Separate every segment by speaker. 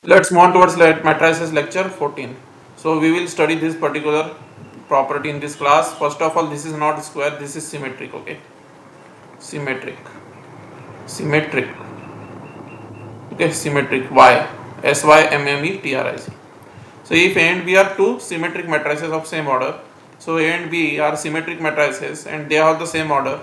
Speaker 1: Let's move on towards matrices lecture 14. So we will study this particular property in this class. First of all, this is not square, this is symmetric. Okay, symmetric. Okay, symmetric. Y, symmetric. So if A and B are two symmetric matrices of same order, so A and B are symmetric matrices and they have the same order.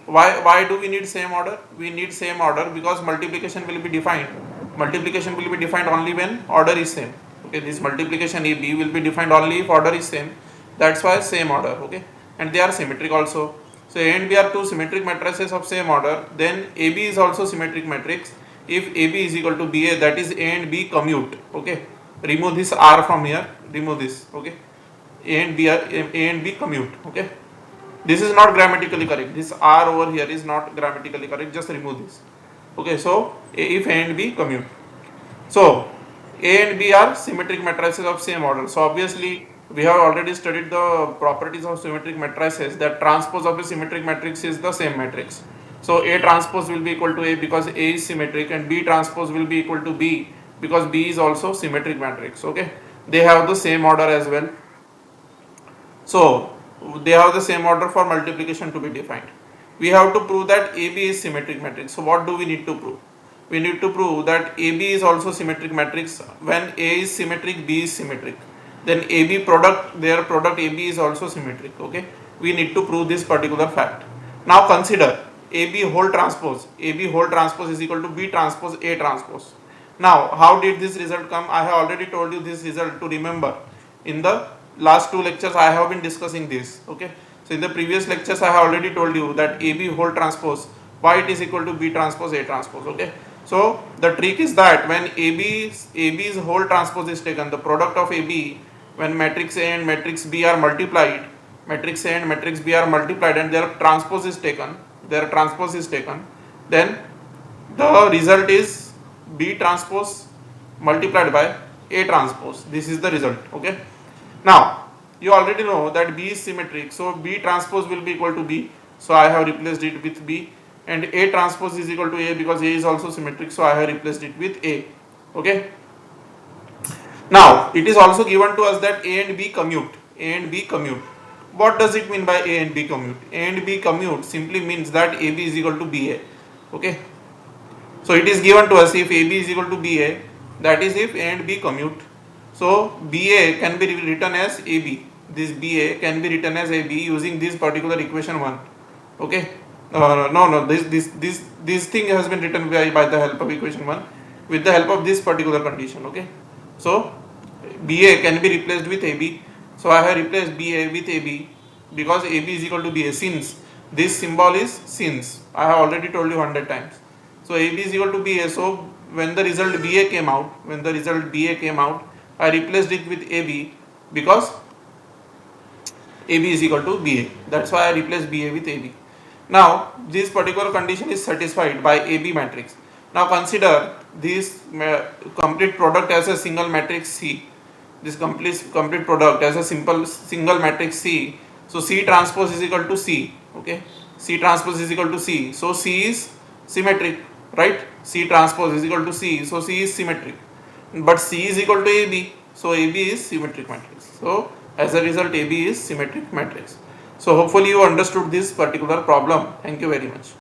Speaker 1: Why do we need same order? We need same order because multiplication will be defined. Multiplication will be defined only when order is same. Okay, this multiplication AB will be defined only if order is same. That's why same order. Okay, and they are symmetric also. So A and B are two symmetric matrices of same order. Then AB is also symmetric matrix. If AB is equal to BA, that is A and B commute. Okay, remove this R from here. Remove this. Okay, A and B commute. Okay. This is not grammatically correct. This R over here is not grammatically correct. Just remove this. Okay, so if A and B commute. So A and B are symmetric matrices of same order. So obviously we have already studied the properties of symmetric matrices, that transpose of a symmetric matrix is the same matrix. So A transpose will be equal to A because A is symmetric, and B transpose will be equal to B because B is also symmetric matrix. Okay, they have the same order as well. So they have the same order for multiplication to be defined. We have to prove that AB is symmetric matrix. So what do we need to prove? We need to prove that AB is also symmetric matrix when A is symmetric, B is symmetric. Then AB product, their product AB is also symmetric. Okay, we need to prove this particular fact. Now consider AB whole transpose. AB whole transpose is equal to B transpose A transpose. Now how did this result come? I have already told you this result to remember. In the last two lectures I have been discussing this. Okay, so in the previous lectures I have already told you that AB whole transpose, why it is equal to B transpose A transpose. Okay, so the trick is that when AB's whole transpose is taken, the product of AB, when matrix A and matrix B are multiplied, matrix A and matrix B are multiplied and their transpose is taken, then the result is B transpose multiplied by A transpose. This is the result. Okay, now you already know that B is symmetric, so B transpose will be equal to B, so I have replaced it with B, and A transpose is equal to A because A is also symmetric, so I have replaced it with A. Okay, now it is also given to us that A and B commute. What does it mean by A and B commute? A and B commute simply means that AB is equal to BA. Okay, so it is given to us if AB is equal to BA, that is if A and B commute. So BA can be written as AB. This BA can be written as AB using this particular equation 1. Okay, this thing has been written by the help of equation 1 with the help of this particular condition. Okay, so BA can be replaced with AB. So I have replaced BA with AB because AB is equal to BA, since this symbol is since. I have already told you 100 times. So AB is equal to BA. So when the result BA came out, I replaced it with AB because AB is equal to BA. That's why I replaced BA with AB. Now this particular condition is satisfied by AB matrix. Now consider this complete product as a single matrix C. This complete product as a single matrix C. So C transpose is equal to C. Okay, C transpose is equal to C. So C is symmetric, right? C transpose is equal to C. So C is symmetric. But C is equal to AB. So AB is symmetric matrix. So as a result, AB is symmetric matrix. So hopefully you understood this particular problem. Thank you very much.